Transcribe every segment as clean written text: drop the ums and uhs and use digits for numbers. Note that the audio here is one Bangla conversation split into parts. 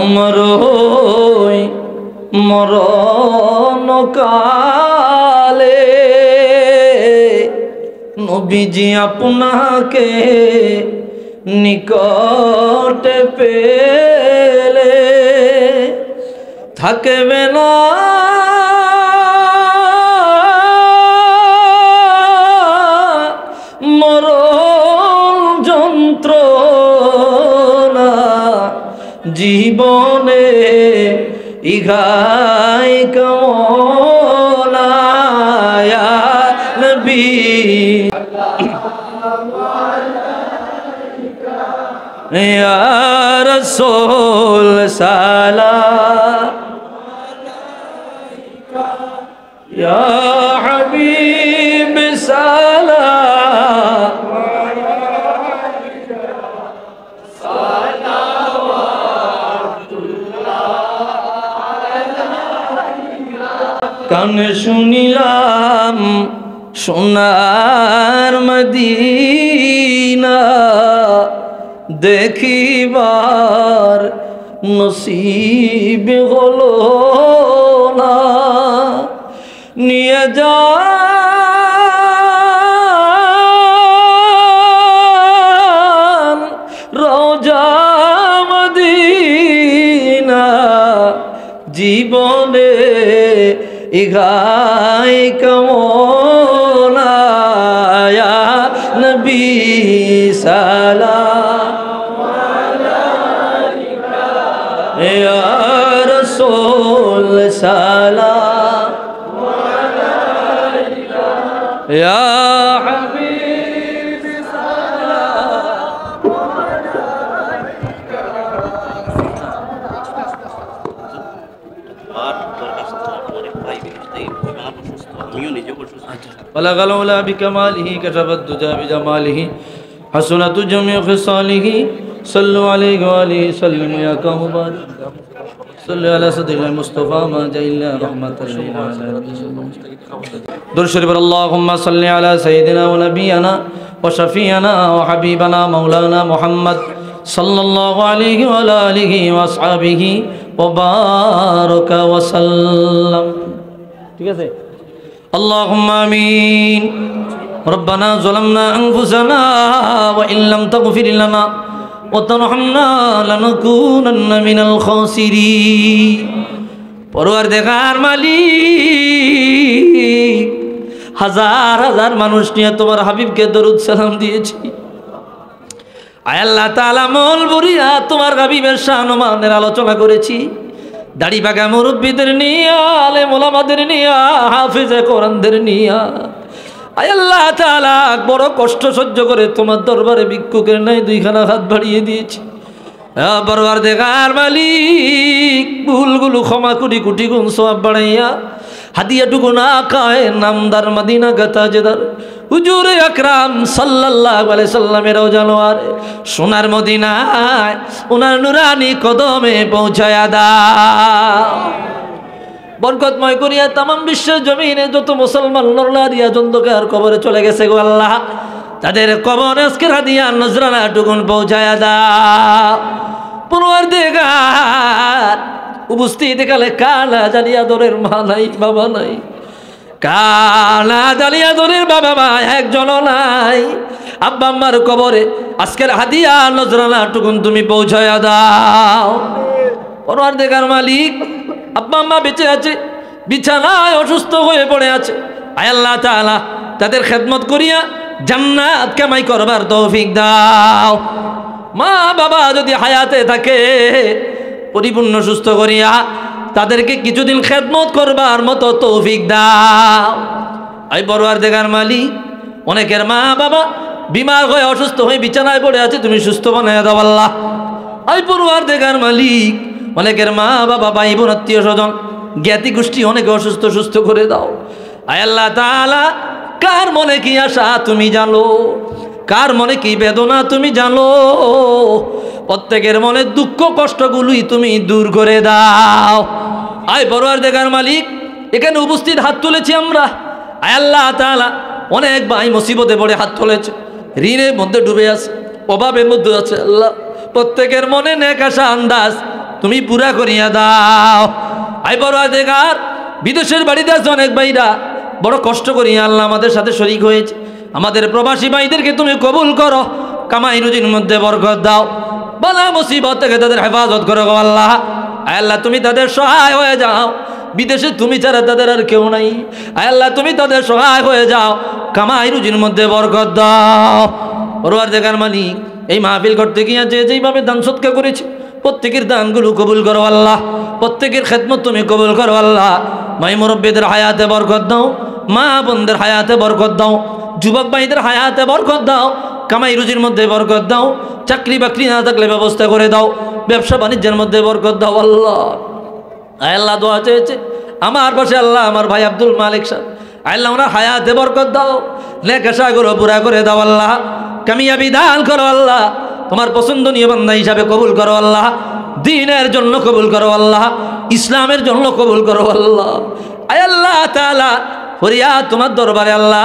আমার মরণ কালে নবীজি আপনাকে নিকটে পেলে থাকবে না মরণ যন্ত্রণা জীবনে ইঘাই কামনা ইয়া নবী ইয়া রাসূল সালাম ইয়া হাবিব সালাম কানে শুনিলাম সোনার মদিনা দেখিবার নসিব হলো না নিয়ে যা রওজা মদিনা জীবনে ইঘাই কামনা ইয়া নবী সালাম আলাইকা ইয়া রাসূল সালাম আলাইকা ইয়া হাবিব সালাম بلغ العلا بكماله كشف الدجى بجماله حسنت جميع خصاله صلوا عليه وآله سلموا يا قوم بارك صلوا على سيدنا المصطفى ما جاء إلا رحمة للعالمين درود شريف اللهم صل على سيدنا ونبينا وشفيعنا وحبيبنا مولانا محمد صلى الله عليه وعلى آله وأصحابه وبارك وسلم ঠিক আছে اللهم آمين ربنا ظلمنا أنفسنا وإن لم تغفر لنا وترحمنا لنكونن من الخاسرين পরওয়ারদিগার মালিক হাজার হাজার মানুষ নিয়ে তোমার হাবিবকে দরুদ সালাম দিয়েছি আয় আল্লাহ তাআলা মল বুরিয়া তোমার হাবিবের শান ও মানের আলোচনা করেছি দাড়ি পাকা মুরব্বীদের নিয়া আলেম ওলামাদের নিয়া হাফেজে কোরআনদের নিয়া আয় আল্লাহ তাআলা বড় কষ্ট সহ্য করে তোমার দরবারে ভিক্ষুকের নাই দুইখানা হাত বাড়িয়ে দিয়েছি পরওয়ারদিগার মালিক ভুলগুলো ক্ষমা করি কোটি গুণ সওয়াব বাড়াইয়া হাদিয়াটুকু না খায় নামদার মদিনা গতাজেদার হুজুরে আকরাম সাল্লাল্লাহু আলাইহি সাল্লামের রওজানোয়ারে সোনার মদিনায় ওনার নুরানি কদমে পৌঁছায়া দাও বরকতময় করিয়া तमाम বিশ্বের জমিনে যত মুসলমান নরনারী জন্দকার কবরে চলে গেছে গো আল্লাহ তাদের কবরে আজকের হাদিয়া নজরানা টুকুন পৌঁছায়া দাও পরওয়ারদিগার উপস্থিত কালে কালা জালিয়া দরের মা নাই বাবা নাই কালা জালিয়া দরের বাবা মা একজনও নাই আব্বা আম্মার কবরে আজকের হাদিয়া নজরানা টুকুন তুমি পৌঁছায়া দাও পরওয়ারদিগার মালিক আব্বা আম্মা বেঁচে আছে বিছানায় অসুস্থ হয়ে পড়ে আছে আয় আল্লাহ তাআলা তাদের খেদমত করিয়া জান্নাত কামাই করবার তৌফিক দাও মা বাবা যদি হায়াতে থাকে পরিপূর্ণ সুস্থ করিয়া তাদেরকে কিছুদিন খেদমত করবার মতো তৌফিক দাও আই পরওয়ারদিগার মালিক অনেকের মা বাবা বিমার হয়ে অসুস্থ হয়ে বিছানায় পড়ে আছে তুমি সুস্থ বানায়া দাও আল্লাহ আই পরওয়ারদিগার মালিক অনেকের মা বাবা ভাই বোন আত্মীয় স্বজন জ্ঞাতি গোষ্ঠী অনেকে অসুস্থ সুস্থ করে দাও আয় আল্লাহ তাআলা কার মনে কি আশা তুমি জানো কার মনে কি বেদনা তুমি জানো প্রত্যেকের মনে দুঃখ কষ্টগুলোই তুমি দূর করে দাও আয় পরওয়ারদিগার মালিক এখানে উপস্থিত হাত তুলেছি আমরা আয় আল্লাহ তাআলা অনেক ভাই মুসিবতে পড়ে হাত তুলেছে ঋণের মধ্যে ডুবে আছে অভাবের মধ্যে আছে আল্লাহ প্রত্যেকের মনে নেক আশা আন্দাজ তুমি পুরা করিয়া দাও। আই পরওয়ারদিগার, বিদেশের বাড়িতে আছে অনেক ভাইরা, বড় কষ্ট করিয়া আল্লাহ আমাদের সাথে শরীক হয়েছে। আমাদের প্রবাসী ভাইদেরকে তুমি কবুল করো, কামাই রুজির মধ্যে বরকত দাও, বালা মুসিবত থেকে তাদের হেফাজত করো গো আল্লাহ। আয় আল্লাহ, তুমি তাদের সহায় হয়ে যাও। বিদেশে তুমি ছাড়া তাদের আর কেউ নাই। আয় আল্লাহ, তুমি তাদের সহায় হয়ে যাও, কামাই রুজির মধ্যে বরকত দাও। পরওয়ারদিগার মালিক, এই মাহফিল করতে গিয়ে যেইভাবে দান সৎকার করেছি, প্রত্যেকের দানগুলো কবুল করো আল্লাহ। প্রত্যেকের খেদমত তুমি কবুল করো আল্লাহ। মাই মুরব্বীদের হায়াতে বরকত দাও, মা বোনদের হায়াতে বরকত দাও, যুবক ভাইদের হায়াতে বরকত দাও, কামাই রুজির মধ্যে বরকত দাও, চাকরি বাকরি না থাকলে ব্যবস্থা করে দাও, ব্যবসা বাণিজ্যের মধ্যে বরকত দাও আল্লাহ। আয় আল্লাহ, দোয়া চেয়েছে আমার পাশে আল্লাহ আমার ভাই আব্দুল মালিক সাহেব, আল্লাহ ওনার হায়াতে বরকত দাও, নেকাশাগুলো পুরা করে দাও আল্লাহ, কামিয়াবি দান করো আল্লাহ, তোমার পছন্দনীয় বান্দা হিসাবে কবুল করো আল্লাহ, দ্বীনের জন্য কবুল করো আল্লাহ, ইসলামের জন্য কবুল করো আল্লাহ। আয় আল্লাহ তাআলা, ফরিয়াদ তোমার দরবারে আল্লাহ।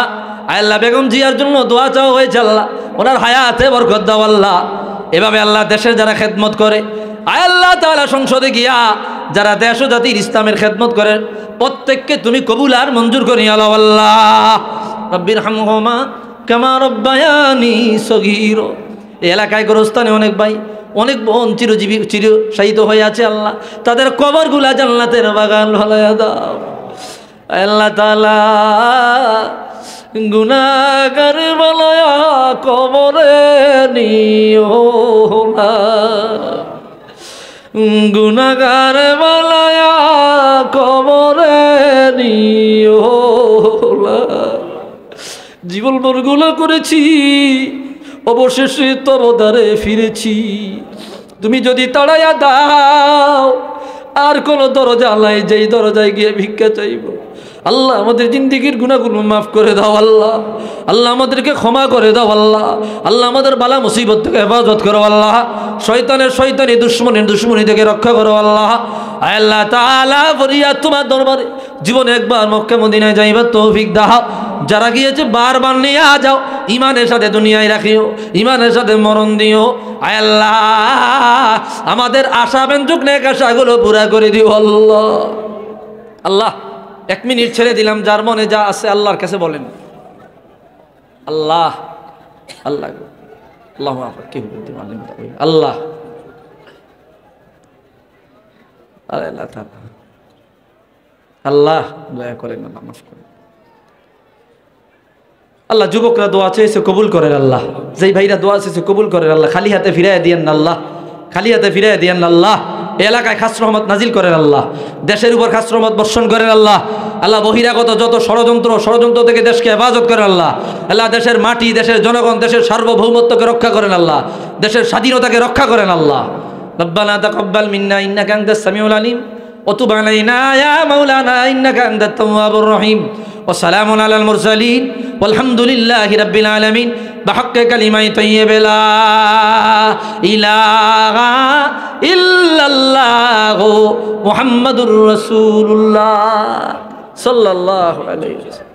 আয় আল্লাহ, বেগম জিয়ার জন্য দোয়া চাওয়া হয়েছে আল্লাহ, ওনার হায়াতে বরকত দাও আল্লাহ। এভাবে আল্লাহ দেশের যারা খেদমত করে, আয় আল্লাহ তাআলা সংসদে গিয়া যারা দেশ ও জাতির ইসলামের খেদমত করে, প্রত্যেককে তুমি কবুল আর মঞ্জুর করিয়া আলো আল্লাহ। রব্বির হামহুমা কামা রব্বায়ানি সগীরা। এই এলাকায় গোরস্থানে অনেক ভাই, অনেক বোন চিরশায়িত হয়ে আছে আল্লাহ, তাদের কবরগুলা জান্নাতের বাগান বানায়া দাও। আল্লাহ তাআলা, গুনাহগার বানায়া কবরে নিও না, গুনাহগার বানায়া কবরে নিও না। জীবন ভর গুনাহ করেছি, অবশেষে তোর দ্বারে ফিরেছি, তুমি যদি তাড়াইয়া দাও আর কোন দরজা নাই, যেই দরজায় গিয়ে ভিক্ষা চাইব। আল্লাহ, আমাদের জিন্দেগির গুনাহগুলো মাফ করে দাও আল্লাহ। আল্লাহ, আমাদেরকে ক্ষমা করে দাও আল্লাহ। আল্লাহ, আমাদের বালা মুসিবত থেকে হেফাজত করো আল্লাহ। শয়তানি দুশ্মনী থেকে রক্ষা করো আল্লাহ। আল্লাহ তাআলা, ফরিয়াদ তোমার দরবারে, জীবনে একবার মক্কা মদিনায় যাইবার তৌফিক দাও। যারা গিয়েছে বারবার নিয়ে যাও, ইমানের সাথে দুনিয়ায় রাখিও, ইমানের সাথে মরণ দিও। আয় আল্লাহ, আমাদের আশা ব্যঞ্জক নেক আশাগুলো পুরা করে দিও আল্লাহ। আল্লাহ, 1 মিনিট ছেড়ে দিলাম, যার মনে যা আছে আল্লাহর কাছে বলেন। আল্লাহ আল্লাহ আল্লাহ আল্লাহ আল্লাহ দয়া করেন, মাফ করেন আল্লাহ। যুবকরা দোয়া চেয়েছে কবুল করেন আল্লাহ, যেই ভাইরা দোয়া চেয়েছে কবুল করেন আল্লাহ। খালি হাতে ফিরাইয়া দিয়েন না আল্লাহ, খালি হাতে ফিরাইয়া দিয়েন না আল্লাহ। এলাকায় খাস রহমত নাজিল করেন আল্লাহ, দেশের উপর খাস রহমত বর্ষণ করেন আল্লাহ। আল্লাহ, বহিরাগত যত ষড়যন্ত্র থেকে দেশকে হেফাজত করেন আল্লাহ। আল্লাহ, দেশের মাটি, দেশের জনগণ, দেশের সার্বভৌমত্বকে রক্ষা করেন আল্লাহ, দেশের স্বাধীনতাকে রক্ষা করেন আল্লাহ। রব্বানা তাকাব্বাল মিন্না ইন্নাকা আনতাস সামিউল আলিম ওয়া তুব আলাইনা ইয়া মাওলানা ইন্নাকা আনতাত তাওয়াবুর রহিম। ওয়া সালামুন আলাল মুরসালিন ওয়ালহামদুলিল্লাহি রাব্বিল আলামিন। بحق كلمة طيبة لا إله إلا الله محمد رسول الله صلى الله عليه وسلم.